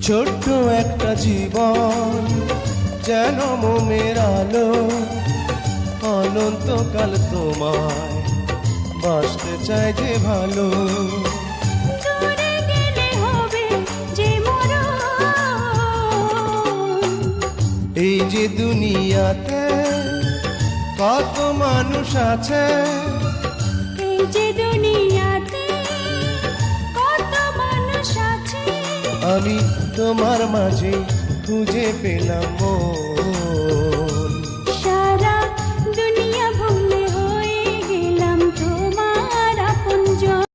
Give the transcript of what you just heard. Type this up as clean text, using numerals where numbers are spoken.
ছোট্ট একটা জীবন যেন মোমের আলো, অনন্তকাল তোমায় বাসতে চাই যে ভালো। দূরে গেলে হবে যে মরণ, এই যে দুনিয়াতে কত মানুষ আছে, এই যে দুনিয়াতে কত মানুষ আছে, আমি তোমার মাঝে খুঁজে পেলাম মন।